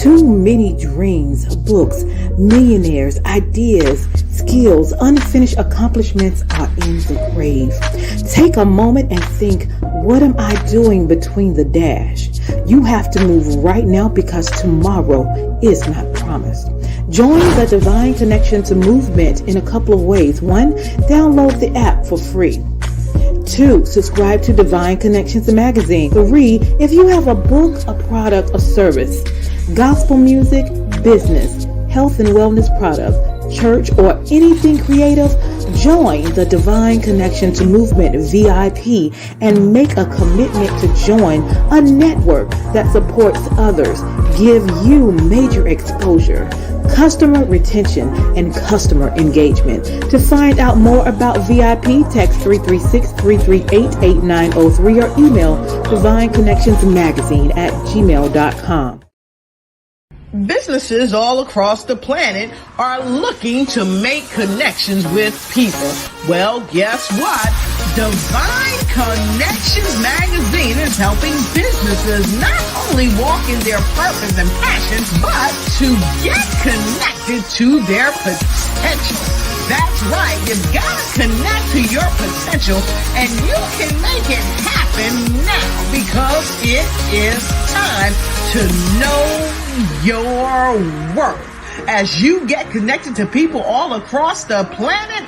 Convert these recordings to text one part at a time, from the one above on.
Too many dreams, books, millionaires, ideas, skills, unfinished accomplishments are in the grave. Take a moment and think, what am I doing between the dash? You have to move right now because tomorrow is not promised. Join the Divine Connections movement in a couple of ways. 1, download the app for free. 2, subscribe to Divine Connections magazine. 3, if you have a book, a product, a service, gospel music, business, health and wellness product, church, or anything creative, join the Divine Connections movement VIP and make a commitment to join a network that supports others, give you major exposure, customer retention, and customer engagement. To find out more about VIP, text 336-338-8903 or email divineconnectionsmagazine@gmail.com. Businesses all across the planet are looking to make connections with people. Well, guess what? Divine Connections magazine is helping businesses not only walk in their purpose and passions, but to get connected to their potential. That's right. You've got to connect to your potential, and you can make it happen now because it is time to know your worth. As you get connected to people all across the planet,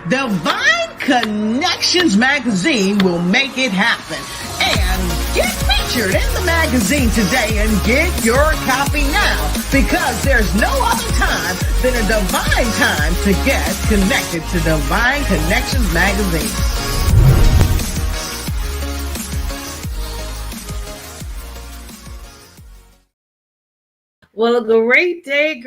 Divine Connections magazine will make it happen. And get featured in the magazine today and get your copy now, because there's no other time than a divine time to get connected to Divine Connections magazine. Well, great day,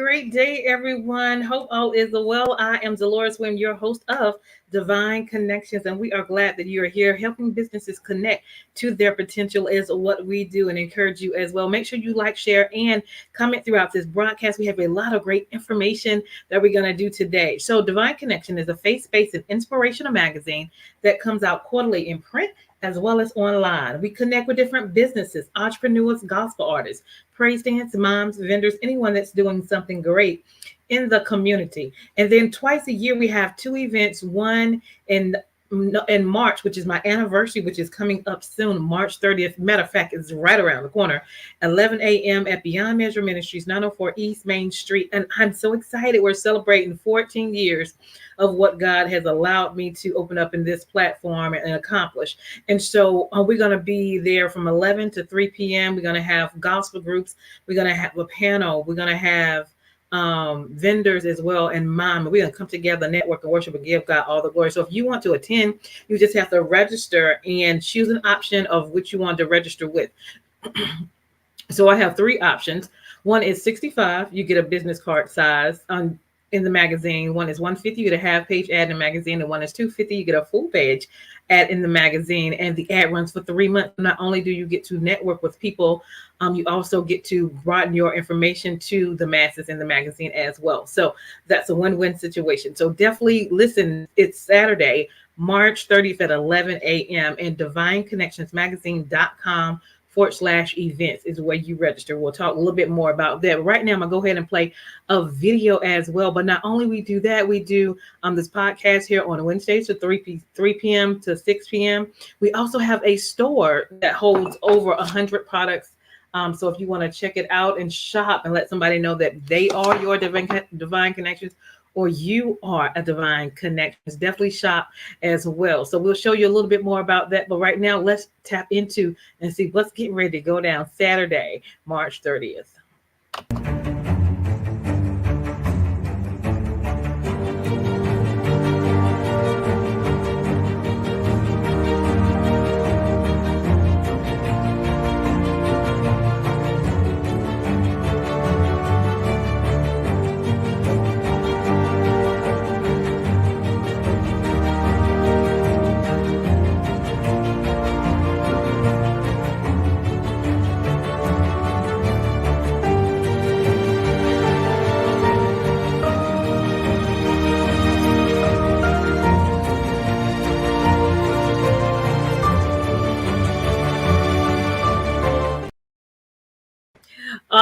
everyone. Hope all is well. I am Deloris, your host of Divine Connections, and we are glad that you are here. Helping businesses connect to their potential is what we do, and encourage you as well. Make sure you like, share, and comment throughout this broadcast. We have a lot of great information that we're going to do today. So Divine Connection is a faith-based and inspirational magazine that comes out quarterly in print as well as online. We connect with different businesses, entrepreneurs, gospel artists, praise dance, moms, vendors, anyone that's doing something great in the community. And then twice a year, we have 2 events, one in March, which is my anniversary, which is coming up soon, March 30th. Matter of fact, it's right around the corner, 11 a.m. at Beyond Measure Ministries, 904 East Main Street. And I'm so excited. We're celebrating 14 years of what God has allowed me to open up in this platform and accomplish. And so we're going to be there from 11 to 3 p.m. We're going to have gospel groups. We're going to have a panel. We're going to have vendors as well, and we're going to come together, network, and worship, and give God all the glory. So if you want to attend, you just have to register and choose an option of which you want to register with. So I have 3 options. One is 65. You get a business card size in the magazine. One is 150. You get a half page ad in the magazine. And one is 250. You get a full page ad in the magazine. And the ad runs for 3 months. Not only do you get to network with people, you also get to broaden your information to the masses in the magazine as well. So that's a win-win situation. So definitely listen. It's Saturday, March 30th at 11 a.m. and divineconnectionsmagazine.com/events is where you register. We'll talk a little bit more about that. Right now, I'm going to go ahead and play a video as well. But not only we do that, we do this podcast here on Wednesdays to 3 p.m. to 6 p.m. We also have a store that holds over 100 products. So if you want to check it out and shop and let somebody know that they are your Divine Connections, or you are a Divine Connections, definitely shop as well. So we'll show you a little bit more about that. But right now, let's tap into and see what's getting ready to go down Saturday, March 30th.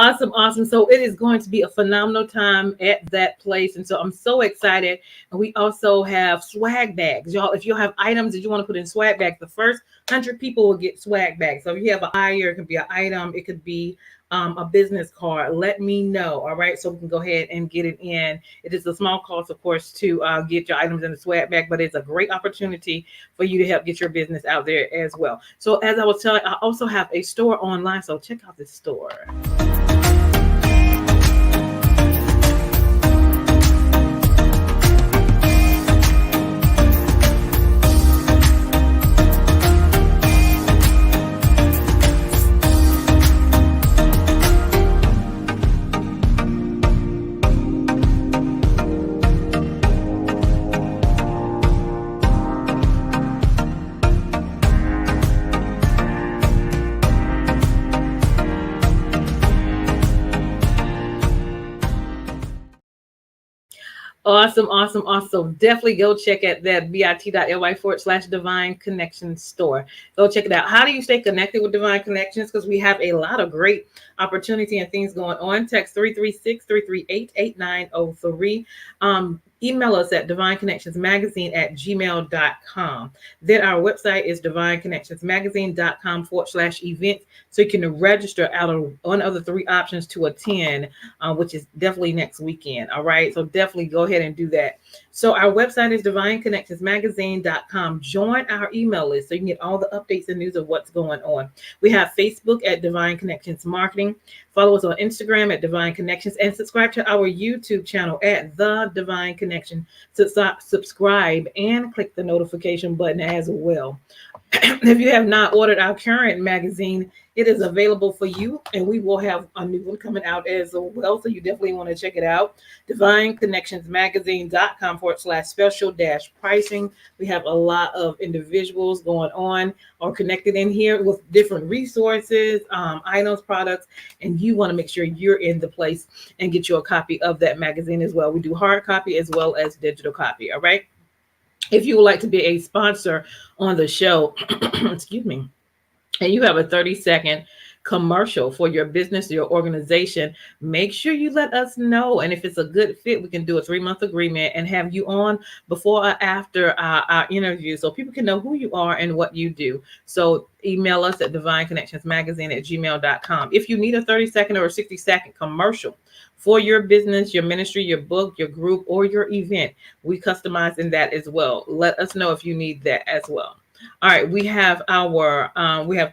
Awesome, awesome. So it is going to be a phenomenal time at that place. And so I'm so excited. And we also have swag bags. Y'all, if you have items that you want to put in swag bags, the first 100 people will get swag bags. So if you have a flyer, it could be an item, it could be a business card. Let me know. All right. So we can go ahead and get it in. It is a small cost, of course, to get your items in the swag bag, but it's a great opportunity for you to help get your business out there as well. So as I was telling, I also have a store online. So check out this store. Awesome, awesome, awesome. Definitely go check out that bit.ly/divine connection store. Go check it out. How do you stay connected with Divine Connections? Because we have a lot of great opportunity and things going on. Text 336-338-8903. Email us at divineconnectionsmagazine@gmail.com. Then our website is divineconnectionsmagazine.com/event. So you can register out of one of the three options to attend, which is definitely next weekend. All right. So definitely go ahead and do that. So our website is divineconnectionsmagazine.com. Join our email list so you can get all the updates and news of what's going on. We have Facebook at Divine Connections Marketing. Follow us on Instagram at Divine Connections and subscribe to our YouTube channel at The Divine Connection. Subscribe and click the notification button as well. If you have not ordered our current magazine, it is available for you, and we will have a new one coming out as well. So you definitely want to check it out. divineconnectionsmagazine.com/special-pricing. We have a lot of individuals going on or connected in here with different resources, items, products, and you want to make sure you're in the place and get you a copy of that magazine as well. We do hard copy as well as digital copy. All right. If you would like to be a sponsor on the show, excuse me, and you have a 30-second commercial for your business or your organization, make sure you let us know. And if it's a good fit, we can do a 3-month agreement and have you on before or after our interview so people can know who you are and what you do. So email us at divineconnectionsmagazine@gmail.com. If you need a 30-second or a 60-second commercial for your business, your ministry, your book, your group, or your event, we customize in that as well. Let us know if you need that as well. All right, we have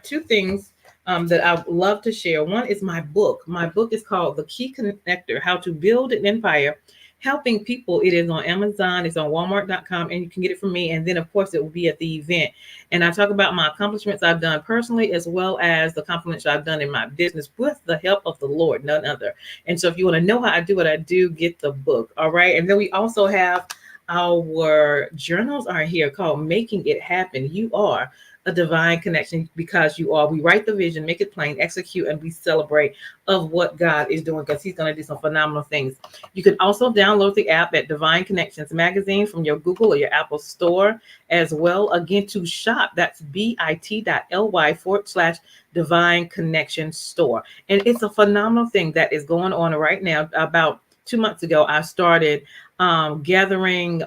two things that I would love to share. One is my book. My book is called The Key Connector: How to Build an Empire Helping People. It is on Amazon, it's on Walmart.com, and you can get it from me. And then, of course, it will be at the event. And I talk about my accomplishments I've done personally, as well as the accomplishments I've done in my business with the help of the Lord, none other. And so if you want to know how I do what I do, get the book. All right. And then we also have our journals are here called Making It Happen. You are a divine connection because you are. We write the vision, make it plain, execute, and we celebrate of what God is doing because he's going to do some phenomenal things. You can also download the app at Divine Connections Magazine from your Google or your Apple store as well. Again, to shop, that's bit.ly/Divine Connections Store. And it's a phenomenal thing that is going on right now. About 2 months ago, I started a gathering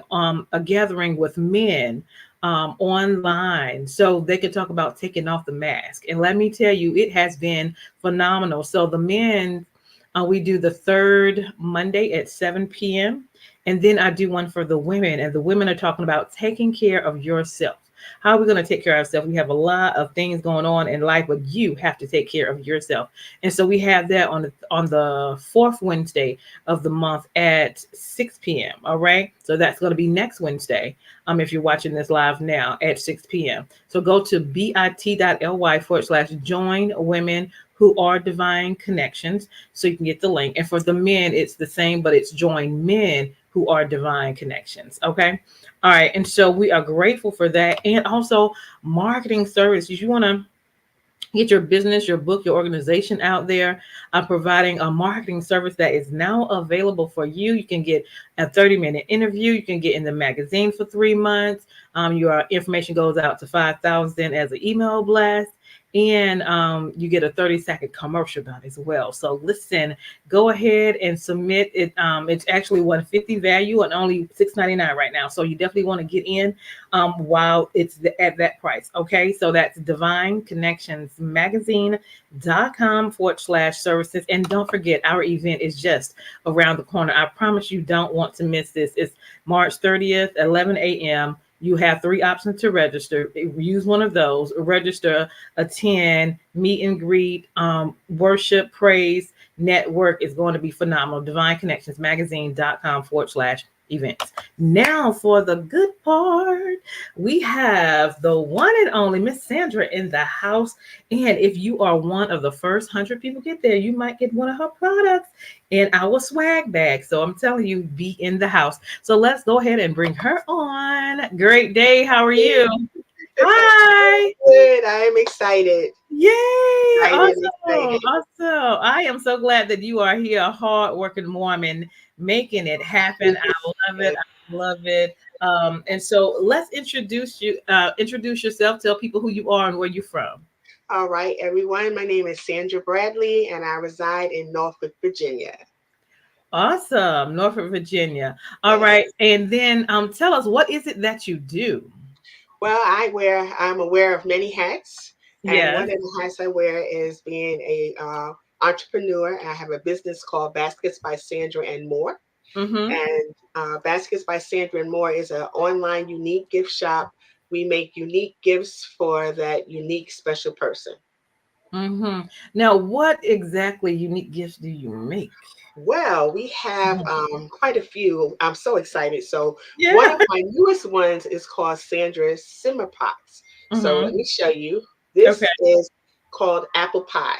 with men online so they could talk about taking off the mask. And let me tell you, it has been phenomenal. So the men, we do the third Monday at 7 p.m. And then I do one for the women, and the women are talking about taking care of yourself. How are we going to take care of ourselves? We have a lot of things going on in life, but you have to take care of yourself. And so we have that on the fourth Wednesday of the month at 6 p.m. All right. So that's going to be next Wednesday. If you're watching this live now at 6 p.m. So go to bit.ly/join women who are divine connections so you can get the link. And for the men, it's the same, but it's join men who are divine connections. Okay. All right. And so we are grateful for that. And also marketing services. You want to get your business, your book, your organization out there. I'm providing a marketing service that is now available for you. You can get a 30-minute interview. You can get in the magazine for 3 months. Your information goes out to 5,000 as an email blast. and you get a 30-second commercial done as well. So listen, go ahead and submit it. It's actually 150 value and only 6.99 right now. So you definitely want to get in while it's at that price. Okay, so that's divineconnectionsmagazine.com/services. And don't forget, our event is just around the corner. I promise you don't want to miss this. It's March 30th, 11 a.m. You have three options to register. Use one of those. Register, attend, meet and greet, worship, praise, network is going to be phenomenal. Divineconnectionsmagazine.com/events. Now for the good part, we have the one and only Miss Sandra in the house. And if you are one of the first 100 people get there, you might get one of her products in our swag bag. So I'm telling you, be in the house. So let's go ahead and bring her on. Great day. How are you? Hi. Good. I am excited. Yay! Excited, Awesome, excited. awesome. I am so glad that you are here, a hard-working woman, making it happen. I love it. I love it. And so let's introduce yourself, tell people who you are and where you're from. All right, everyone. My name is Sandra Bradley, and I reside in Norfolk, Virginia. Awesome, Norfolk, Virginia. All right, Yes. and then tell us, what is it that you do? Well, I'm aware of many hats, and one Yes. of the hats I wear is being a entrepreneur. I have a business called Baskets by Sandra and More, Mm-hmm. and Baskets by Sandra and More is an online unique gift shop. We make unique gifts for that unique special person. Mm-hmm. Now, what exactly unique gifts do you make? Well, we have Mhm. quite a few. I'm so excited. So, one Yeah. of my newest ones is called Sandra's Simmer Pots. So, let Mm-hmm. me show you. Okay. This is called apple pie,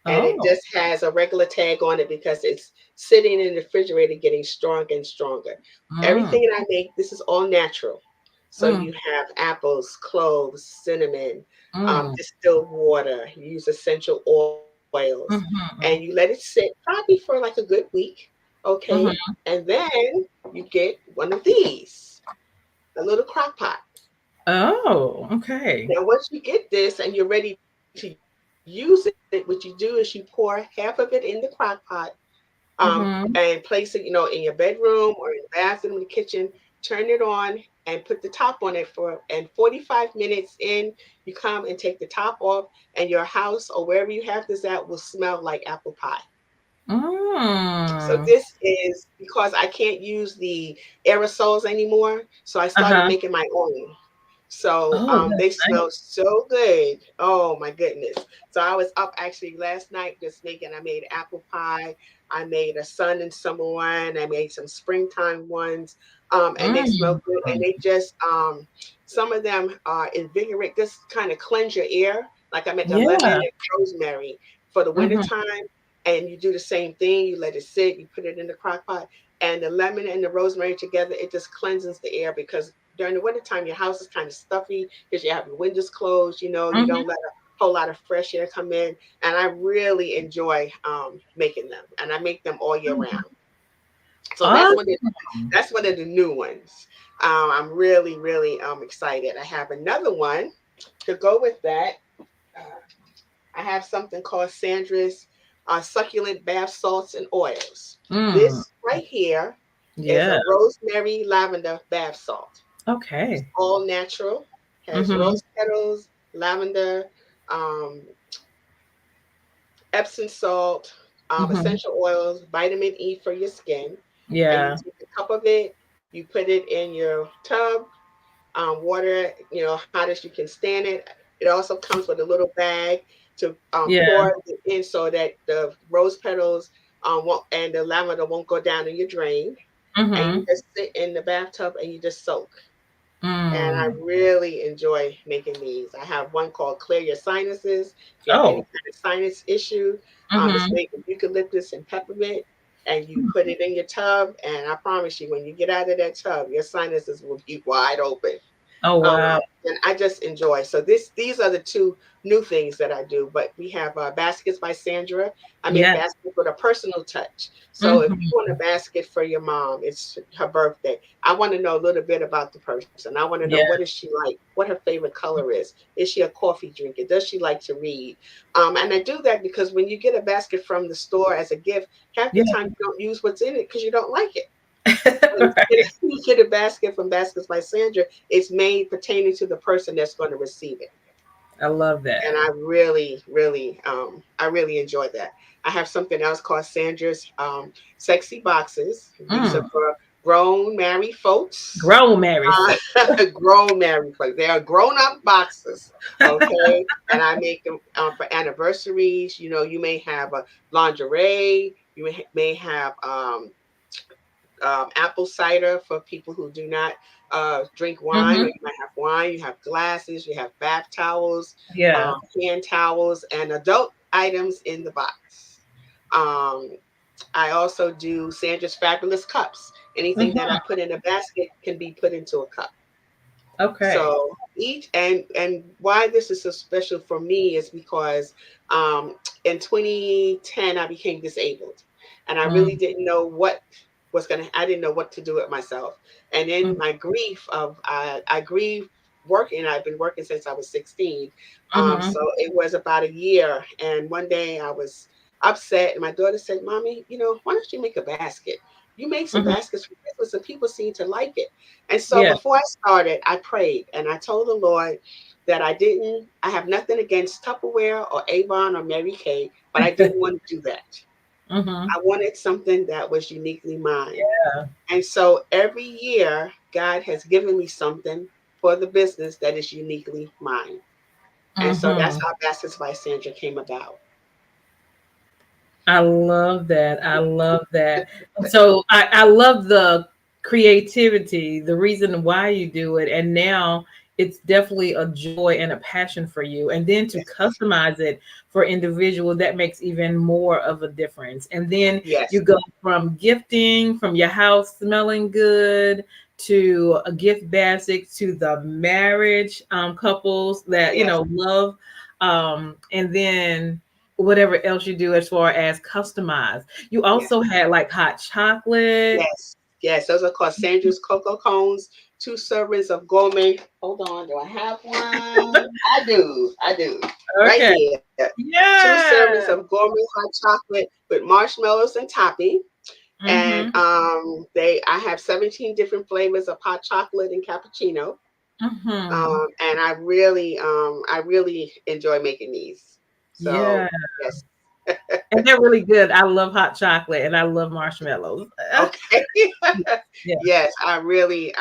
and it Oh. just has a regular tag on it because it's sitting in the refrigerator getting stronger and stronger. Mm. Everything that I make, this is all natural. So, Mm. you have apples, cloves, cinnamon, Mm. distilled water, you use essential oils, and you let it Mhm. sit probably for like a good week. Okay. Mhm. And then you get one of these, a little crock pot. Oh, okay. Now, once you get this and you're ready to use it, what you do is you pour half of it in the crock pot, and place it, in your bedroom or in the bathroom, in the kitchen. Turn it on and put the top on it and 45 minutes in, you come and take the top off, and your house or wherever you have this at will smell like apple pie. So Mm. this is because I can't use the aerosols anymore, so I started Uh-huh. making my own. So Oh, they that's nice. smell so good. Oh my goodness. So I was up actually last night just I made apple pie. I made a sun and summer one. I made some springtime ones. And they smell Mm. good. And they just some of them invigorate, just kind of cleanse your air. Like I make a lemon Yeah. and rosemary for the Mhm. wintertime. And you do the same thing. You let it sit, you put it in the crock pot, and the lemon and the rosemary together, it just cleanses the air because during the wintertime, your house is kind of stuffy because you have your windows closed, you Mhm. don't let a whole lot of fresh air come in. And I really enjoy making them, and I make them all year round. So Awesome. that's one of the new ones. I'm really, really excited. I have another one to go with that. Uh, I have something called Sandra's succulent bath salts and oils. Mm. This right here is Yeah. a rosemary lavender bath salt. It's Okay. all natural, has Mhm. rose petals, lavender, um, Epsom salt, Mhm. essential oils, vitamin E for your skin. And you Yeah. take a cup of it, you put it in your tub, water, hot as you can stand it. It also comes with a little bag to Yeah. pour it in so that the rose petals won't, and the lavender won't go down in your drain. And you Mhm. just sit in the bathtub and you just soak. And I Mm. really enjoy making these. I have one called Clear Your Sinuses. If you have any Oh. kind of sinus issue, it's Mhm. made with eucalyptus and peppermint, and you put it in your tub. And I promise you, when you get out of that tub, your sinuses will be wide open. Oh wow. And I just enjoy. So these are the two new things that I do. But we have baskets by Sandra. I make Yeah. baskets with a personal touch. So if you Hmm. want a basket for your mom, it's her birthday. I want to know a little bit about the person. I want to know, what Yeah. is she like, what her favorite color is. Is she a coffee drinker? Does she like to read? And I do that because when you get a basket from the store as a gift, half the Yeah. time you don't use what's in it because you don't like it. Right. You get a basket from Baskets by Sandra, it's made pertaining to the person that's going to receive it. I love And that. I really enjoy that. I have something else called Sandra's Sexy Boxes. These are Mm. for grown married folks. Grown married folk. Grown married folks. They are grown up boxes. Okay. And I make them for anniversaries. You know, you may have a lingerie. You may have apple cider for people who do not drink wine, or Hmm. you might have wine. You have glasses, you have bath towels, Yeah. hand towels, and adult items in the box. Um, I also do Sandra's Fabulous Cups. Anything that I Hmm. put in a basket can be put into a cup. Okay. So each and why this is so special for me is because in 2010 I became disabled, and I really Mm. didn't know what was gonna. I didn't know what to do with myself, and in my grief of I grieve working. I've been working since I was 16, Hmm. so it was about a year. And one day I was upset, and my daughter said, "Mommy, you know, why don't you make a basket? You made some Hmm. baskets for Christmas, and people seem to like it." And so Yeah. before I started, I prayed and I told the Lord that I have nothing against Tupperware or Avon or Mary Kay, but I didn't want to do that. Hmm. I wanted something that was uniquely mine. Yeah. And so every year, God has given me something for the business that is uniquely mine. And so that's Hmm. how Baskets by Sandra came about. I love that. I love that. So I love the creativity, the reason why you do it. And now it's definitely a joy and a passion for you. And then to Yes. customize it for individual, that makes even more of a difference. And then Yes. you go from gifting, from your house smelling good to a gift basket to the marriage couples that, Yes. love. And then whatever else you do as far as customize. You Yes. also had like hot chocolate. Yes, yes, those are called Sandra's Cocoa Cones. 2 servings of gourmet. Hold on, do I have one? I do. Right Okay. here. 2 servings of Yeah. gourmet hot chocolate with marshmallows and topping. And Mhm. I have 17 different flavors of hot chocolate and cappuccino. Mhm. And I really enjoy making these. So Yeah. yes. And they're really good. I love hot chocolate and I love marshmallows. Okay. Yeah. Yes, I really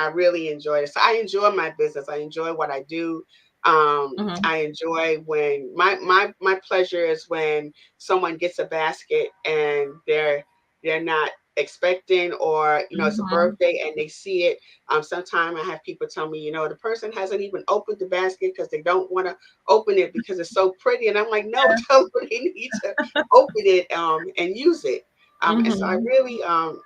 enjoy it. So I enjoy my business. I enjoy what I do. Mhm. I enjoy when my pleasure is when someone gets a basket and they're not expecting, or it's a Mhm. birthday and they see it. Sometimes I have people tell me, the person hasn't even opened the basket because they don't want to open it because it's so pretty, and I'm like, no, tell them they need to open it and use it. And so I Mhm. really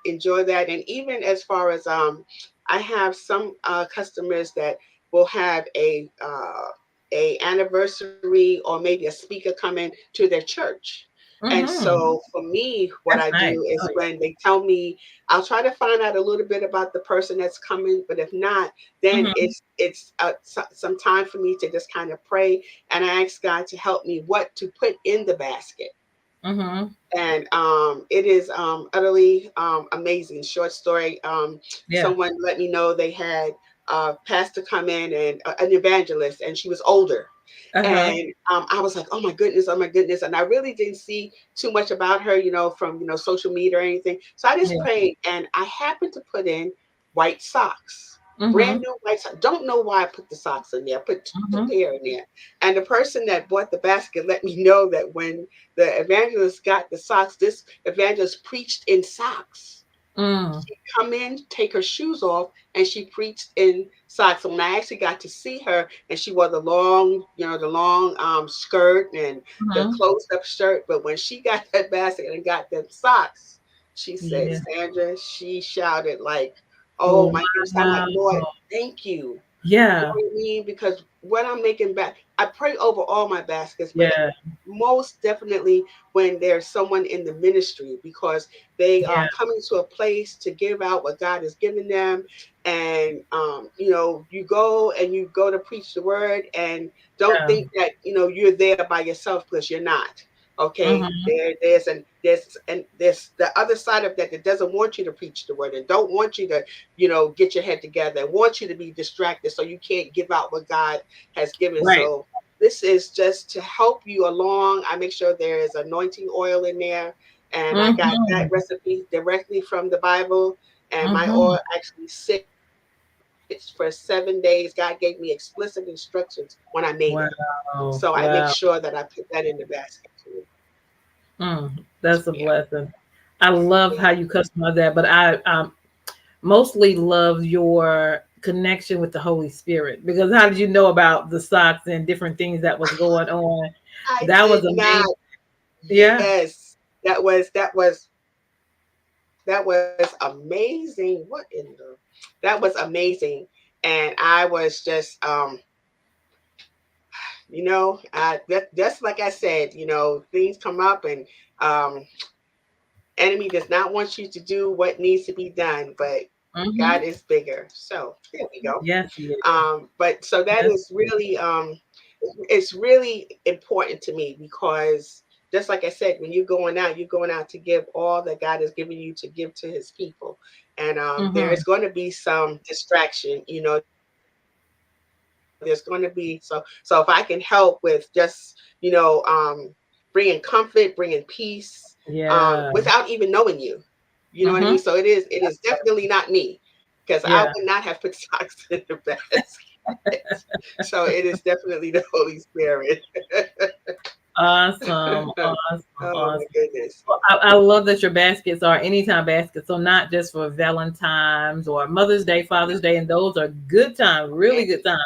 enjoy that. And even as far as I have some customers that will have a anniversary or maybe a speaker coming to their church. And Mhm. so for me, what That's I nice. do is Oh when they tell me, I'll try to find out a little bit about the person that's coming. But if not, yeah. then Mhm. it's some time for me to just kind of pray and I ask God to help me what to put in the basket. Mhm. And it is utterly amazing. Short story. Yeah. Someone let me know they had a pastor come in, and an evangelist, and she was older. Uh-huh. And I was like, oh my goodness. And I really didn't see too much about her, from social media or anything. So I just Yeah. prayed, and I happened to put in white socks. Brand Mhm. new white socks. Don't know why I put the socks in there. I put two Mhm. pair in there. And the person that bought the basket let me know that when the evangelist got the socks, this evangelist preached in socks. Mm. She'd come in, take her shoes off, and she preached in socks. So when I actually got to see her, and she wore the long skirt and the Mhm. closed up shirt. But when she got that basket and got them socks, she said, Yeah. Sandra, she shouted like, "Oh my goodness!" I'm like, Wow. Lord, thank you. Yeah. You know what I mean? Because what I'm making back, I pray over all my baskets, but Yeah. most definitely when there's someone in the ministry, because they Yeah. are coming to a place to give out what God has given them. And, you go to preach the word, and don't Yeah. think that, you're there by yourself, because you're not. Okay. Mm-hmm. There's the other side of that doesn't want you to preach the word, and don't want you to, get your head together, and want you to be distracted so you can't give out what God has given. Right. So this is just to help you along. I make sure there is anointing oil in there, and I got that Mm-hmm. recipe directly from the Bible. And my Mm-hmm. oil actually sits for 7 days. God gave me explicit instructions when I made it. So I Wow. make sure Wow. that I put that in the basket too. That's a Yeah, blessing. I love how yeah. you customize that, but I mostly love your connection with the Holy Spirit, because how did you know about the socks and different things that was going on? I That was did not. amazing. Yeah. Yes, that was amazing. That was amazing. And I was just, just like I said, things come up, and um, enemy does not want you to do what needs to be done, but God Mm-hmm. is bigger. So there we go. Yes, he is. But so that Yes. is really, it's really important to me, because just like I said, when you're going out to give all that God has given you to give to his people. And there Mm-hmm. is going to be some distraction, there's going to be, so if I can help with just, bringing comfort, bringing peace, without even Yeah. knowing you. You know what I mean? So it Mm-hmm. is definitely not me, because I would not Yeah. have put socks in the basket. So it is definitely the Holy Spirit. Awesome. Awesome. Oh my Awesome. goodness. Well, I love that your baskets are anytime baskets. So not just for Valentine's or Mother's Day, Father's Day, and those are good times, really Yes, good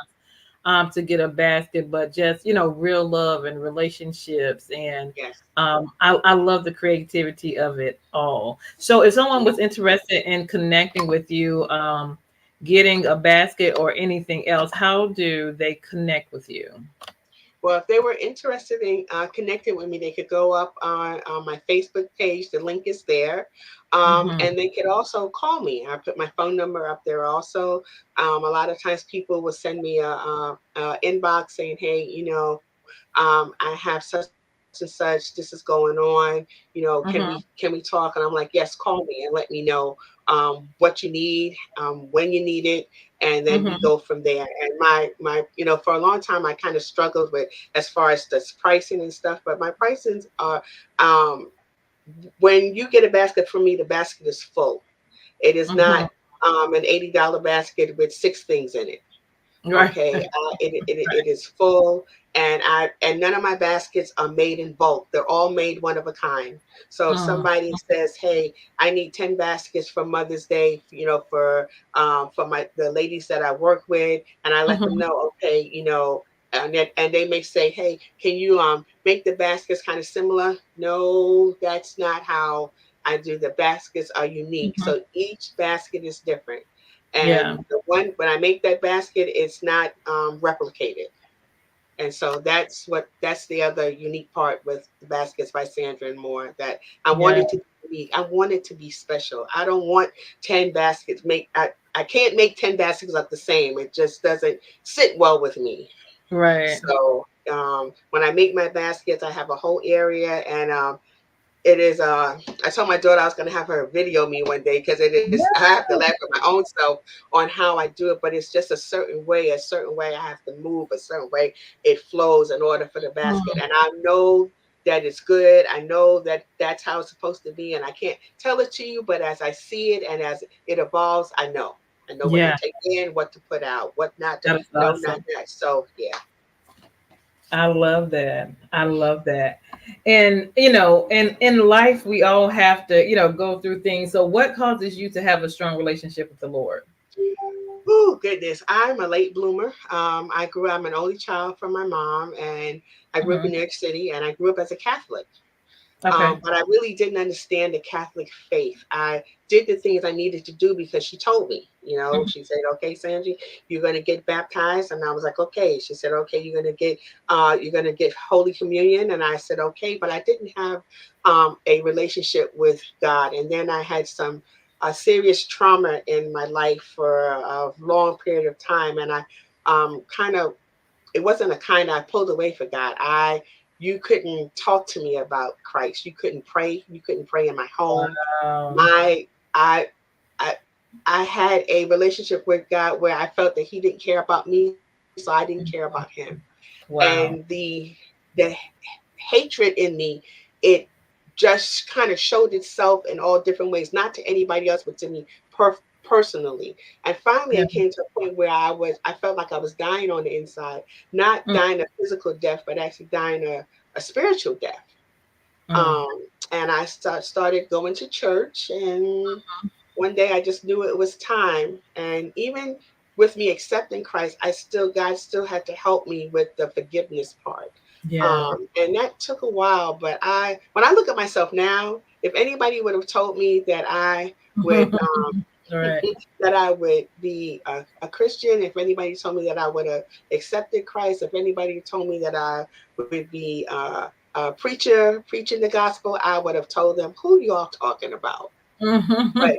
times to get a basket, but just, real love and relationships. And yes. I love the creativity of it all. So if someone Yeah. was interested in connecting with you, getting a basket or anything else, how do they connect with you? Well, if they were interested in connecting with me, they could go up on my Facebook page. The link is there. Hmm. And they could also call me. I put my phone number up there also. A lot of times people will send me a inbox saying, hey, I have such and such. This is going on. Can we talk? And I'm like, yes, call me and let me know what you need, when you need it, and then we Hmm. go from there. And for a long time, I kind of struggled with as far as this pricing and stuff. But my pricings are, um, when you get a basket from me, the basket is full. It is not Hmm. an $80 basket with 6 things in it. Right. Okay, it is full, and none of my baskets are made in bulk. They're all made one of a kind. So if Mm. somebody says, "Hey, I need 10 baskets for Mother's Day," for my the ladies that I work with, and I let them Mhm. know, okay, and they may say, "Hey, can you make the baskets kind of similar?" No, that's not how I do. The baskets are unique, Mhm. so each basket is different. Yeah. And the one when I make that basket, it's not replicated. And so that's the other unique part with the baskets by Sandra and more, that I want Yeah. it to be unique. I want it to be special. I don't want 10 baskets. I can't make 10 baskets look the same. It just doesn't sit well with me. Right. So when I make my baskets, I have a whole area, and it is I told my daughter I was going to have her video me one day, because it is I have to laugh at my own self on how I do it, but it's just a certain way I have to move, a certain way it flows in order for the basket. Mm. And I know that it's good. I know that that's how it's supposed to be, and I can't tell it to you, but as I see it and as it evolves, I know what to Yeah. take in, what to put out, what not to, That is no, not awesome. that. So yeah. I love that. I love that. And in life we all have to, go through things. So what causes you to have a strong relationship with the Lord? Oh goodness, I'm a late bloomer. I'm an only child from my mom, and I grew up Hmm. in New York City, and I grew up as a Catholic. Okay. But I really didn't understand the Catholic faith. I did the things I needed to do because she told me. Mhm. She said, "Okay, Sanji, you're gonna get baptized," and I was like, "Okay." She said, "Okay, you're gonna get Holy Communion," and I said, "Okay," but I didn't have a relationship with God, and then I had some serious trauma in my life for a long period of time, and I kind of it wasn't a kind I pulled away for God. You couldn't talk to me about Christ. You couldn't pray. You couldn't pray in my home. Wow. My I I I had a relationship with God where I felt that He didn't care about me, so I didn't care about Him. And Wow. the hatred in me, it just kind of showed itself in all different ways, not to anybody else, but to me personally. And finally, Yeah. it came to a point where I felt like I was dying on the inside, not Mm, dying a physical death, but actually dying a spiritual death. mm. Um, and I started going to church, and one day I just knew it was time. And even with me accepting Christ, God still had to help me with the forgiveness part. Yeah. And that took a while, but when I look at myself now, if anybody would have told me that I would All right. that I would be a Christian, if anybody told me that I would have accepted Christ, if anybody told me that I would be a preacher preaching the gospel, I would have told them, "Who you all talking about?" But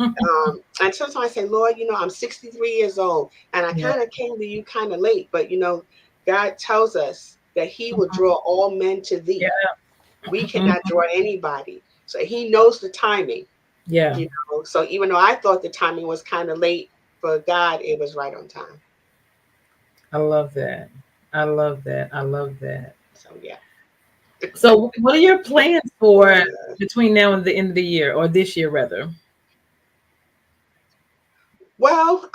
and sometimes I say, "Lord, I'm 63 years old, and I Yeah. kind of came to you kind of late, but God tells us that He will Mhm. draw all men to Yeah. Thee. We Mhm. cannot draw anybody, so He knows the timing. Yeah. So even though I thought the timing was kind of late, for God, it was right on time. I love that. I love that. I love that. So yeah. So, what are your plans for Uh, between now and the end of the year, or this year rather? well,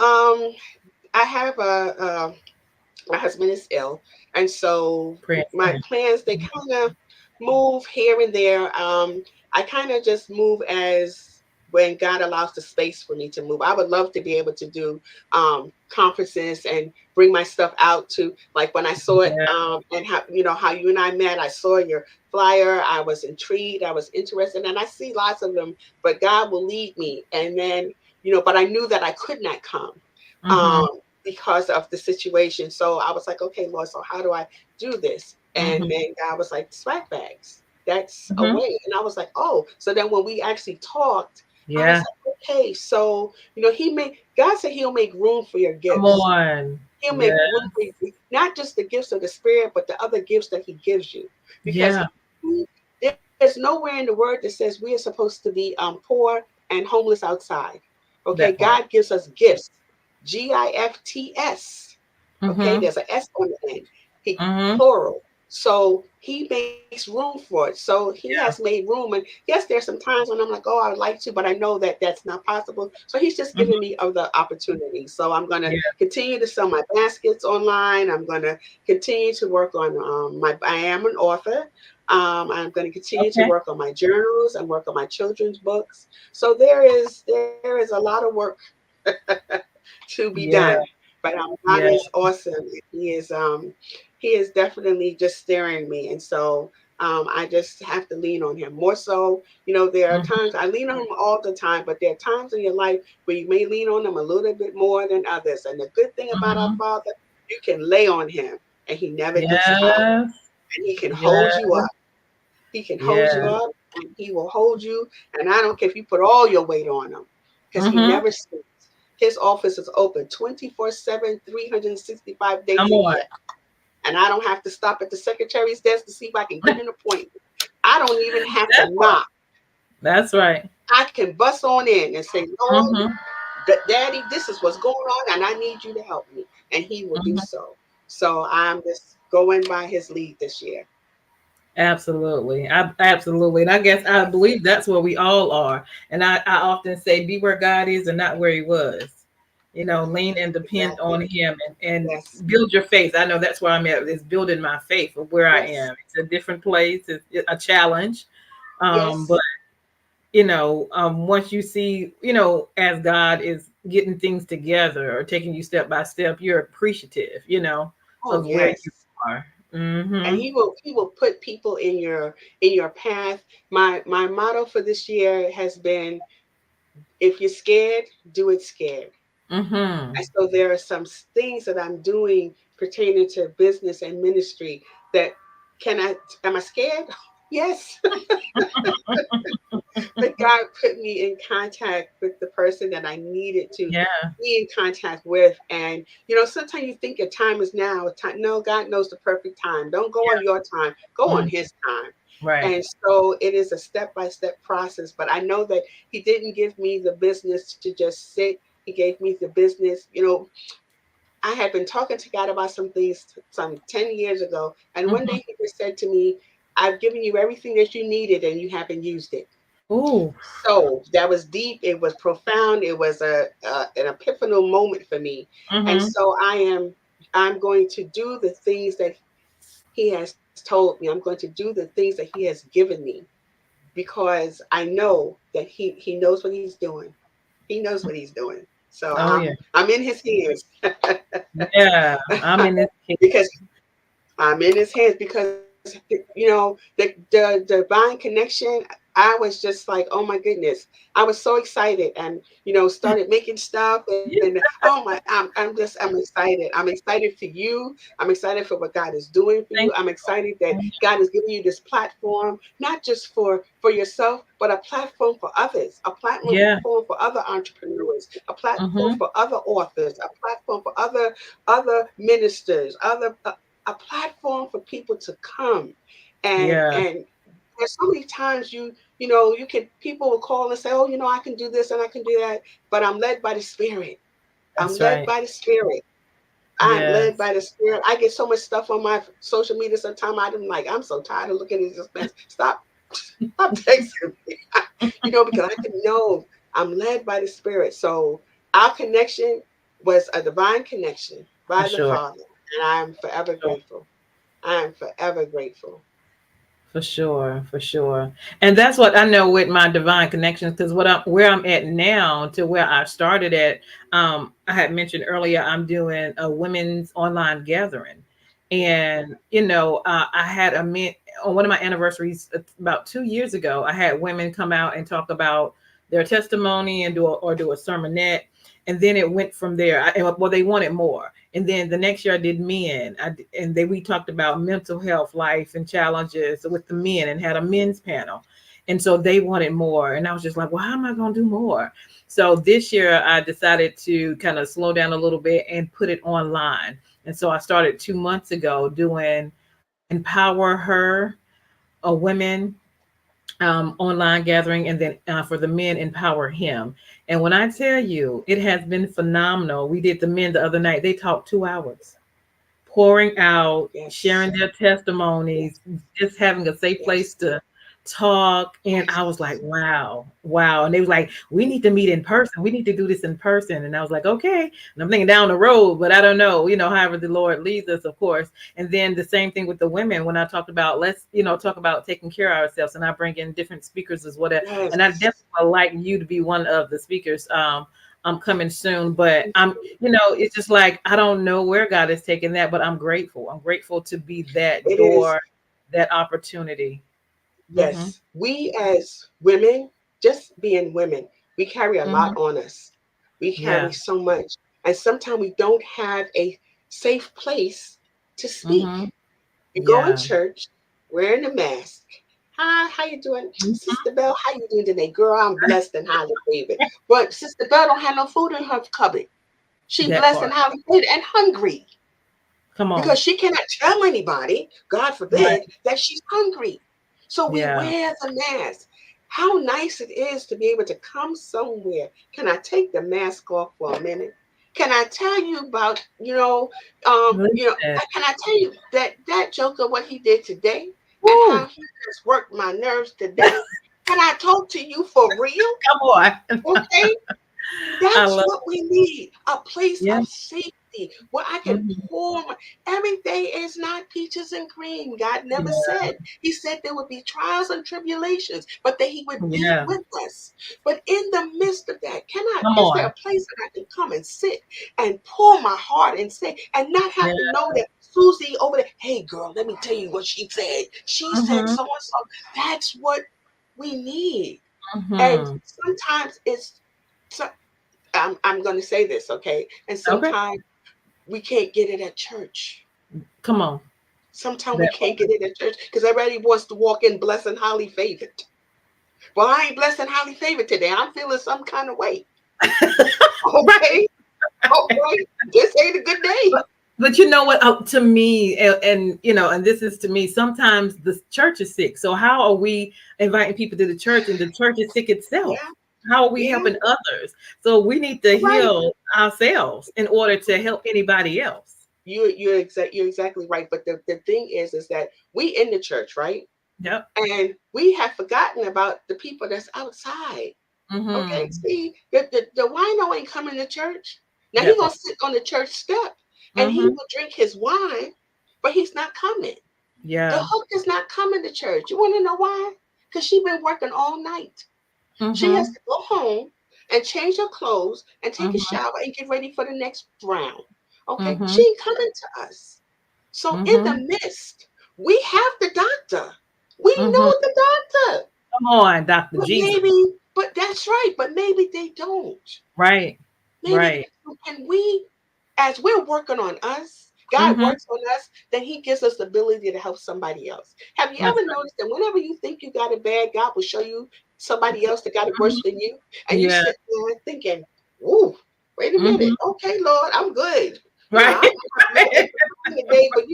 I have my husband is ill, and so Praying for my him. plans, they kind of move here and there. I kind of just move as when God allows the space for me to move. I would love to be able to do conferences and bring my stuff out to, like when I saw it, Yeah. and how you and I met. I saw your flyer. I was intrigued. I was interested, and I see lots of them. But God will lead me, and then but I knew that I could not come. Mm-hmm. Um, because of the situation. So I was like, okay, Lord, so how do I do this? And Mm-hmm. then God was like, swag bags. That's a Mm-hmm. way. And I was like, oh, so then when we actually talked, I was Yeah. like, okay, so God said He'll make room for your Come gifts. on. He'll Yeah. make room for you, not just the gifts of the Spirit, but the other gifts that He gives you. Because Yeah. there's nowhere in the Word that says we are supposed to be poor and homeless outside. Okay, That part. God gives us gifts, gifts. Okay, Mm-hmm. there's an S on the end. He Mm-hmm. plural. So He makes room for it. So He has Yeah. made room. And yes, there's some times when I'm like, oh, I would like to, but I know that that's not possible. So He's just giving Mm-hmm. me other opportunities. So I'm gonna Yeah. continue to sell my baskets online. I'm gonna continue to work on I am an author. I'm going to continue to Okay. work on my journals and work on my children's books. So there is a lot of work to be done. Yeah. But God Yeah. is awesome. He is definitely just steering me, and so I just have to lean on Him more so. There are Mm-hmm. times I lean on Him all the time, but there are times in your life where you may lean on Him a little bit more than others. And the good thing about our Mm-hmm. Father, you can lay on Him, and He never gets tired, Yes. and He can hold Yeah. you up. He can hold you Yeah. up, and He will hold you. And I don't care if you put all your weight on Him, because He Mm-hmm. never sleeps. His office is open 24/7, 365 Come days a on. year. And I don't have to stop at the secretary's desk to see if I can get an appointment. I don't even have to That part. knock. That's right. I can bust on in and say, Lord, Mm-hmm. Daddy, this is what's going on, and I need you to help me. And He will do Mm-hmm. so. So I'm just going by His lead this year. Absolutely. Absolutely. And I guess I believe that's where we all are. And I often say, be where God is and not where He was. Lean and depend on Exactly. Him and Yes. build your faith. I know that's where I'm at, is building my faith of where I Yes. am. It's a different place, it's a challenge. But Yes. once you see, as God is getting things together or taking you step by step, you're appreciative, Oh, of where you yes. are. And Mm-hmm. he will put people in your path. My motto for this year has been, if you're scared, do it scared. Mm-hmm. And so there are some things that I'm doing pertaining to business and ministry that, am I scared? Yes. But God put me in contact with the person that I needed to Yeah. be in contact with. And, sometimes you think your time is now. No, God knows the perfect time. Don't go on Yeah. your time, go on Mm. His time. Right. And so it is a step by step process. But I know that He didn't give me the business to just sit. He gave me the business. I had been talking to God about some things some 10 years ago. And one Mm-hmm. day He just said to me, I've given you everything that you needed and you haven't used it. Ooh. So that was deep. It was profound. It was an epiphanal moment for me. And Mm-hmm. so I'm going to do the things that He has told me. I'm going to do the things that He has given me, because I know that He knows what He's doing. He knows what He's doing. So Oh yeah. I'm in His hands. Yeah. I'm in this case. Because I'm in His hands, because the divine connection. I was just like, oh my goodness, I was so excited, and started making stuff, and oh my, I'm excited. I'm excited for you. I'm excited for what God is doing for you. Thank I'm excited that you. God is giving you this platform, not just for yourself, but a platform for others, a platform Yeah. for other entrepreneurs, a platform Mm-hmm. for other authors, a platform for other ministers, a platform for people to come. Yeah. And there's so many times people will call and say, oh, I can do this and I can do that, but I'm led by the Spirit. I'm That's led right. by the Spirit. I'm led Yes. by the Spirit. I get so much stuff on my social media sometimes. I'm so tired of looking at this mess. Stop texting me. Because I can know I'm led by the Spirit. So our connection was a divine connection For by the sure. Father. And I'm forever Sure. grateful. I am forever grateful. For sure, for sure. And that's what I know with my divine connections, because where I'm at now to where I started at, I had mentioned earlier I'm doing a women's online gathering. And I had on one of my anniversaries about 2 years ago, I had women come out and talk about their testimony and do a sermonette. And then it went from there. Well, they wanted more. And then the next year I did men. And then we talked about mental health, life, and challenges with the men, and had a men's panel. And so they wanted more. And I was just like, well, how am I going to do more? So this year I decided to kind of slow down a little bit and put it online. And so I started 2 months ago doing Empower Her, a women online gathering, and then for the men, Empower Him. And when I tell you, it has been phenomenal. We did the men the other night. They talked 2 hours, pouring out, Yes. sharing their testimonies, just having a safe place Yes. to talk. And I was like, Yes. wow, wow. And they was like, we need to meet in person. We need to do this in person. And I was like, okay. And I'm thinking down the road, but I don't know, however the Lord leads us, of course. And then the same thing with the women when I talked about, let's, talk about taking care of ourselves. And I bring in different speakers as well. And I Yes. definitely would like you to be one of the speakers. I'm coming soon, but it's just like I don't know where God is taking that, but I'm grateful. I'm grateful to be that It is. door, that opportunity. Hmm. Yes. We as women, just being women, we carry a lot Hmm. on us. We carry Yeah. so much. And sometimes we don't have a safe place to speak. Hmm. You go in Yeah. church wearing a mask. Hi, how you doing? Mhm. Sister Bell, how you doing today? Girl, I'm blessed and highly favored. But Sister Bell don't have no food in her cupboard. She That blessed and part. highly favored and hungry, Come on. because she cannot tell anybody, God Right. forbid, that she's hungry. So we Yeah. wear the mask. How nice it is to be able to come somewhere. Can I take the mask off for a minute? Can I tell you about, Listen. can I tell you that Joker, what he did today, and how Woo. he just worked my nerves today? Can I talk to you for real? Come on. Okay? I That's love what we need, a place Yeah. of safety where I can Mhm. pour every day is not peaches and cream. God never Yeah. said. He said there would be trials and tribulations, but that he would be Yeah. with us. But in the midst of that, Come is there on. a place that I can come and sit and pour my heart and say, and not have Yeah. to know that Susie over there, hey girl, let me tell you what she said. She said Mhm. so and so. That's what we need. And Mhm. sometimes it's so I'm going to say this, okay? And Okay. sometimes we can't get it at church. Come on. Sometimes we That can't get it at church because everybody wants to walk in blessed and highly favored. Well, I ain't blessed and highly favored today. I'm feeling some kind of way. Right. Okay, okay. This ain't a good day. But you know what? To me, and and this is to me. Sometimes the church is sick. So how are we inviting people to the church, and the church is sick itself? Yeah, How are we yeah, helping others? So we need to right. heal ourselves in order to help anybody else. You're exactly right. But the thing is that we in the church, right? Yep. And we have forgotten about the people that's outside. Okay, Mm-hmm. see, the wino ain't coming to church. Now he That gonna part. sit on the church step and he Mm-hmm. will drink his wine, but he's not coming. The Yeah. hook is not coming to church. You want to know why? Because she been working all night. She has Mm-hmm. to go home and change her clothes and take a Mm-hmm. shower and get ready for the next round. Okay, she Mm-hmm. ain't coming to us. So in Mm-hmm. the midst, we have the doctor. We Mm-hmm. know the doctor. Come on, Dr. But Jesus. that's right, but maybe they don't. Right. Maybe Right. can we, as we're working on us, God Mm-hmm. works on us, then He gives us the ability to help somebody else. Have you That's ever noticed that whenever you think you got it bad, God will show you somebody else that got it right. worse than you, and you Yeah. sit there thinking, "Ooh, wait a minute, Mm-hmm. okay, Lord, I'm good." Right. I'm not making today, but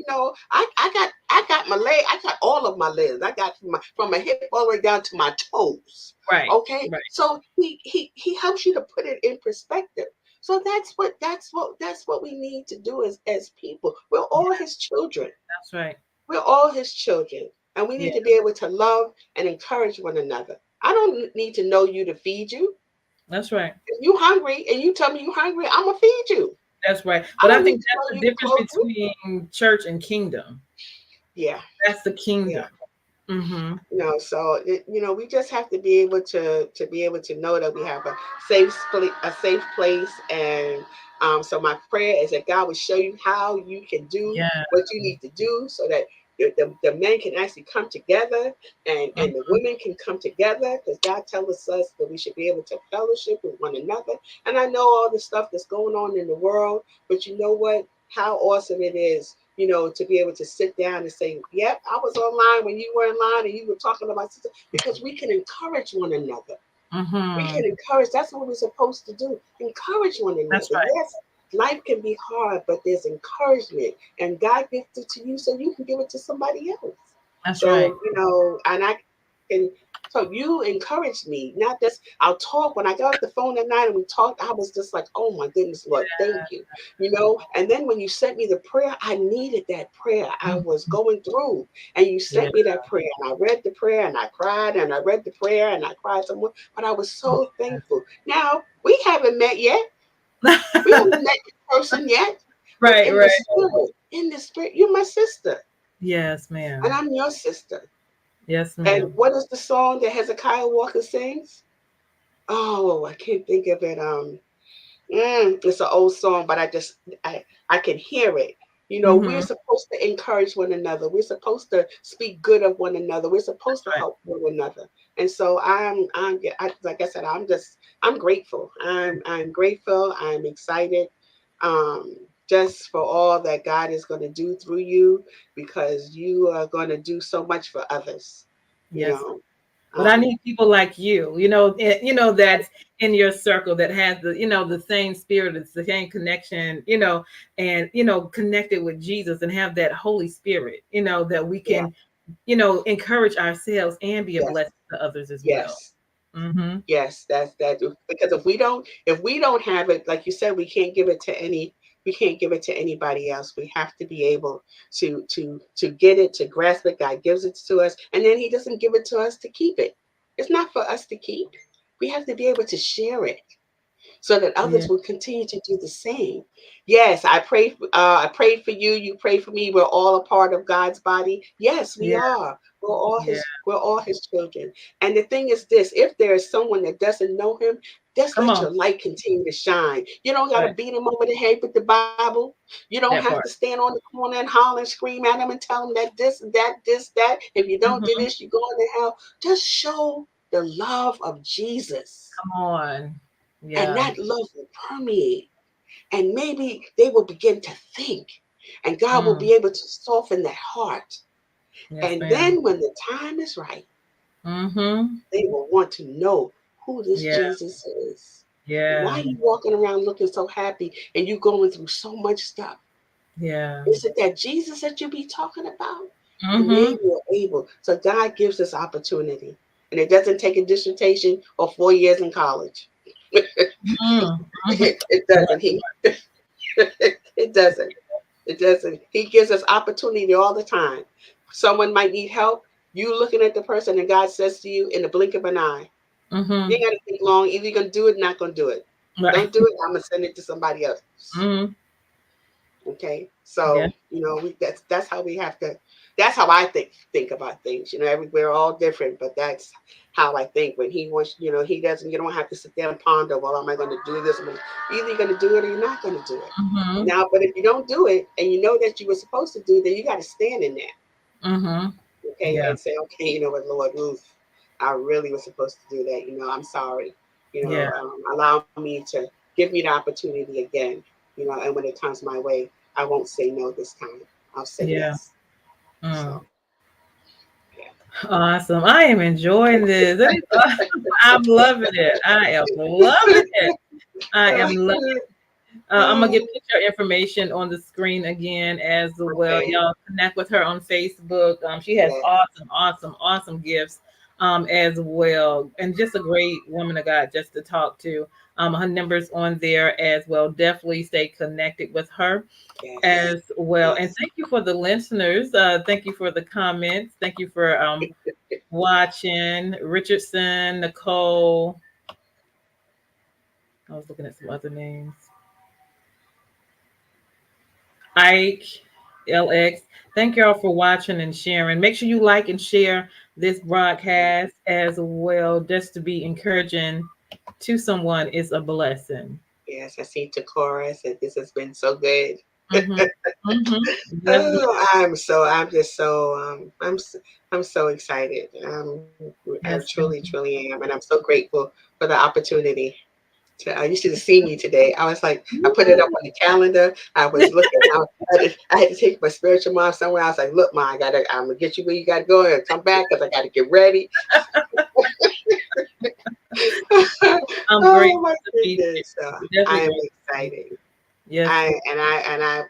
I got my leg, I got all of my legs. I got from my hip all the way down to my toes. Right. Okay, Right. so he helps you to put it in perspective. So that's what we need to do as people. We're Yeah. all his children. That's right. We're all his children. And we Yeah. need to be able to love and encourage one another. I don't need to know you to feed you. That's right. If you hungry and you tell me you hungry, I'm gonna feed you. That's right. I But I don't need think to that's know the you to difference clothe you. between church and kingdom. Yeah, That's the yeah. kingdom. Mm-hmm. So we just have to be able to be able to know that we have a safe place, and so my prayer is that God will show you how you can do Yeah. what you need to do, so that the men can actually come together, and the Mm-hmm. women can come together, because God tells us that we should be able to fellowship with one another. And I know all the stuff that's going on in the world, but you know what? How awesome it is, to be able to sit down and say, yep, I was online when you were in line and you were talking about sister, because we can encourage one another. We Mm-hmm. can encourage. That's what we're supposed to do. Encourage one That's another. right. Yes, life can be hard, but there's encouragement. And God gives it to you so you can give it to somebody else. That's right. So, and I can, so you encouraged me, not just, I'll talk. When I got off the phone at night and we talked, I was just like, oh my goodness, Lord, thank you. And then when you sent me the prayer, I needed that prayer. I was Mhm. going through, and you Yeah. sent me that prayer, and I read the prayer and I cried, and I read the prayer and I cried some more, but I was so thankful. Now, we haven't met yet. We haven't met this person yet, but Right. Right. in the spirit, you're my sister, Yes, and ma'am. I'm your sister. Yes, And ma'am. what is the song that Hezekiah Walker sings? Oh, I can't think of it. It's an old song, but I can hear it. We're Mm-hmm. supposed to encourage one another. We're supposed to speak good of one another. We're supposed to Right. help one another. And so like I said, I'm grateful. I'm grateful. I'm excited. Um, just for all that God is going to do through you, because you are going to do so much for others. You Yes. know. But I Um, need people like you, that's in your circle that has the same spirit, it's the same connection, and connected with Jesus and have that Holy Spirit, that we yeah. can, encourage ourselves and be a Yes. blessing to others as well. Yes. Mm-hmm. Yes, that's that. Because if we don't have it, like you said, we can't give it to anybody else. We have to be able to get it, to grasp it. God gives it to us, and then He doesn't give it to us to keep it. It's not for us to keep. We have to be able to share it. so that Yeah. others will continue to do the same. Yes, I prayed for you. You prayed for me. We're all a part of God's body. Yes, we Yeah. are. Yeah. We're all His children. And the thing is this: if there is someone that doesn't know Him, just Come let on. your light continue to shine. You don't got to Right. beat them over the head with the Bible. You don't have That to part. stand on the corner and holler and scream at them and tell them that this, that, this, that. If you don't do Hmm. this, you're going to hell. Just show the love of Jesus, Come on. and Yeah. that love will permeate. And maybe they will begin to think, and God will Mm. be able to soften their heart. Yes, And ma'am. then when the time is right, Mm-hmm. they will want to know who this Yeah. Jesus is. Why Yeah. are you walking around looking so happy and you going through so much stuff? Yeah. Is it that Jesus that you be talking about? And Mm-hmm. they were able. So God gives us opportunity. And it doesn't take a dissertation or 4 years in college. Mm-hmm. Mm-hmm. It doesn't. It doesn't. It doesn't. He gives us opportunity all the time. Someone might need help. You looking at the person and God says to you in the blink of an eye, you Mm-hmm. ain't got to think long. Either you're going to do it, not going to do it. Right. Don't do it. I'm going to send it to somebody else. Mm-hmm. Okay, Yeah. so that's how we have to. That's how I think about things. We're all different, but that's how I think. When He wants, He doesn't. You don't have to sit there and ponder. Well, am I going to do this? Either you're going to do it or you're not going to do it. Mm-hmm. Now, but if you don't do it and you know that you were supposed to do, then you got to stand in that. Mm-hmm. Okay, Yeah. and say, okay, you know what, Lord, oof, I really was supposed to do that. I'm sorry. Yeah. Allow me to give me the opportunity again. And when it comes my way, I won't say no this time. I'll say Yeah. yes. Mm. So, yeah. Awesome. I am enjoying this. I'm loving it. I am loving it. I am loving I'm gonna get put your information on the screen again as well. Okay. Y'all connect with her on Facebook. She has Yeah. awesome, awesome, awesome gifts as well, and just a great woman of God just to talk to. Her numbers on there as well. Definitely stay connected with her Yes. as well. And Yes. thank you for the listeners. Thank you for the comments. Thank you for watching. Richardson, Nicole. I was looking at some other names. Ike, LX. Thank y'all for watching and sharing. Make sure you like and share this broadcast as well, just to be encouraging to someone is a blessing. Yes. I see Takora said this has been so good. Mm-hmm. Mm-hmm. Definitely. Oh, I'm just so I'm so excited. I Yes. truly am, and I'm so grateful for the opportunity. You should have seen me today. I was like, I put it up on the calendar. I was looking. I had to take my spiritual mom somewhere. I was like, look, Ma, I'm gonna get you where you got to go and come back because I got to get ready. I'm Oh grateful my to be goodness! I definitely am grateful to be. excited. Yes.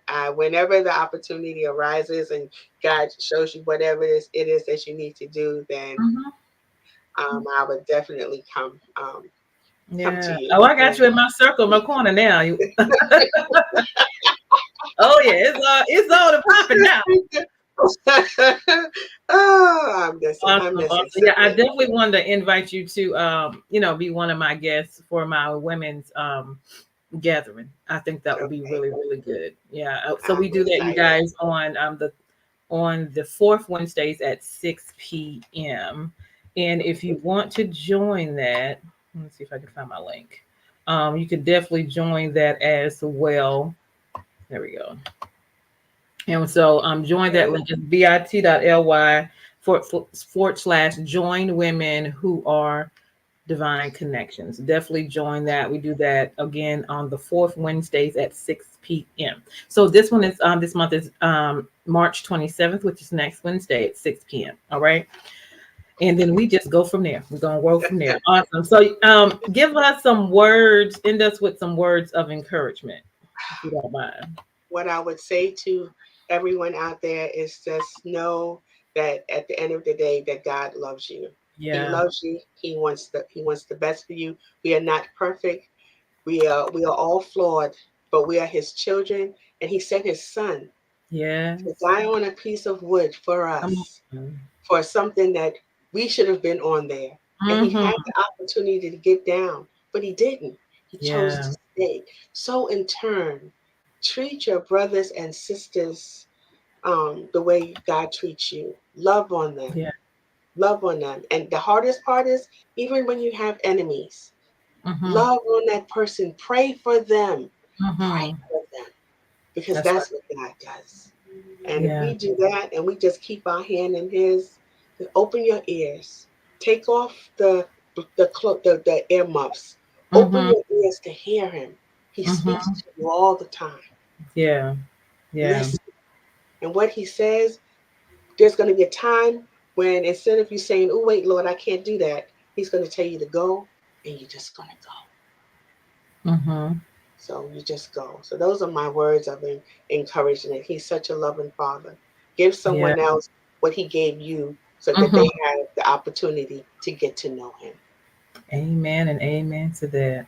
I whenever the opportunity arises and God shows you whatever it is that you need to do, then Mm-hmm. I would definitely come to Yeah. you. Oh, I got And you in my circle, my corner now. Oh yeah, it's all the popping now. Oh, Awesome, I'm just awesome. Yeah, I excited. definitely wanted to invite you to be one of my guests for my women's gathering. I think that would be Okay, really, really good. Yeah. So I'm we do that, you excited. guys, on the fourth Wednesdays at 6 p.m. And if you want to join that, let me see if I can find my link. You can definitely join that as well. There we go. And so join that Okay. link. It's bit.ly forward slash join women who are divine connections. Definitely join that. We do that again on the fourth Wednesdays at 6 p.m. So this month is March 27th, which is next Wednesday at 6 p.m. All right. And then we just go from there. We're gonna roll from there. Awesome. So give us some words, end us with some words of encouragement, if you don't mind. What I would say to everyone out there is just know that at the end of the day that God loves you. He Yeah. loves you. He wants the best for you. We are not perfect. We are all flawed, but we are his children, and he sent his son to Yes. die on a piece of wood for Come us, on. for something that we should have been on there. And he Mm-hmm. had the opportunity to get down, but he didn't. He chose to stay. So in turn, treat your brothers and sisters the way God treats you. Love on them. Yeah. Love on them. And the hardest part is, even when you have enemies, love on that person. Pray for them. Pray for them. Because that's what God does. And if we do that and we just keep our hand in his, open your ears. Take off the earmuffs. Open your ears to hear him. He speaks to you all the time. Yeah. Listen. And what he says, there's going to be a time when instead of you saying, oh, wait, Lord, I can't do that, he's going to tell you to go, and you're just going to go. So you just go. So those are my words of encouragement. He's such a loving father. Give someone else what he gave you so that they have the opportunity to get to know him. Amen and amen to that.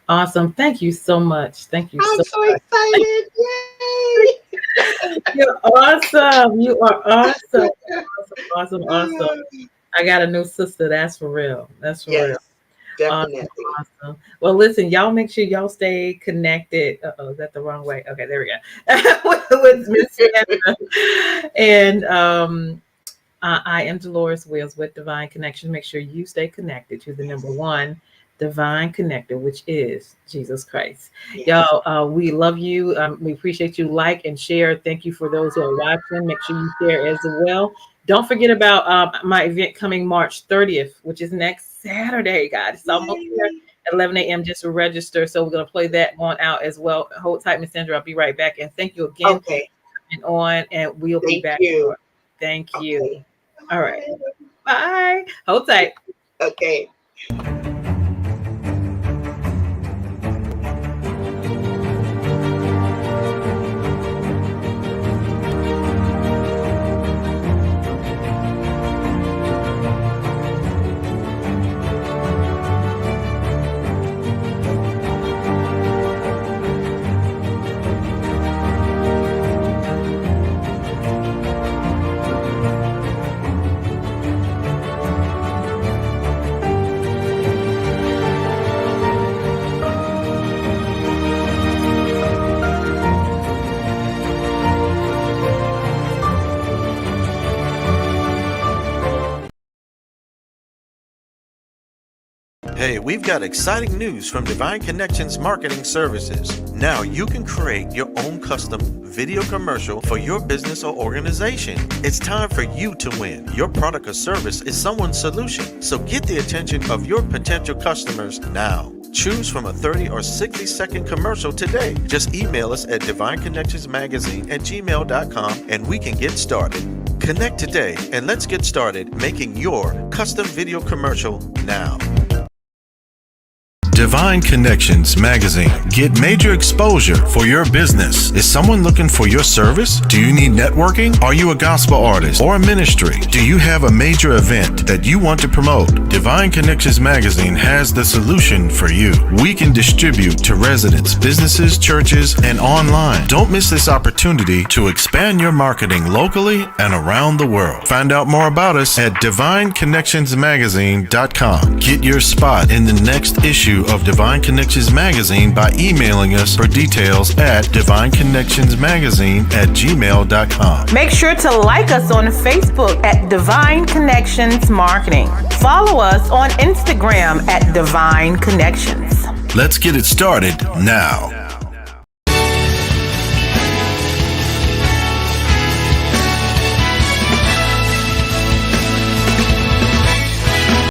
Awesome. Thank you so much. Thank you I'm so excited. Yay! You're awesome. You are awesome. Awesome. I got a new sister. That's for real. That's for real. Definitely. Awesome. Well, listen, y'all make sure y'all stay connected. Is that the wrong way? Okay, there we go. with Miss Sandra. And I am Deloris Wills with Divine Connections. Make sure you stay connected to the number one divine connector, which is Jesus Christ. Y'all, we love you. We appreciate you. Like and share. Thank you for those who are watching. Make sure you share as well. Don't forget about my event coming March 30th, which is next Saturday, guys. It's almost here at 11 a.m. just to register. So we're going to play that one out as well. Hold tight, Miss Sandra. I'll be right back. And thank you again for coming on. And we'll be back. Thank you. All right. Bye. Hold tight. Okay. Hey, we've got exciting news from Divine Connections Marketing Services. Now you can create your own custom video commercial for your business or organization. It's time for you to win. Your product or service is someone's solution, so get the attention of your potential customers now. Choose from a 30 or 60-second commercial today. Just email us at divineconnectionsmagazine@gmail.com and we can get started. Connect today and let's get started making your custom video commercial now. Divine Connections Magazine. Get major exposure for your business. Is someone looking for your service? Do you need networking? Are you a gospel artist or a ministry? Do you have a major event that you want to promote? Divine Connections Magazine has the solution for you. We can distribute to residents, businesses, churches, and online. Don't miss this opportunity to expand your marketing locally and around the world. Find out more about us at divineconnectionsmagazine.com. Get your spot in the next issue of Divine Connections Magazine by emailing us for details at divineconnectionsmagazine@gmail.com. Make sure to like us on Facebook at Divine Connections Marketing. Follow us on Instagram at Divine Connections. Let's get it started now.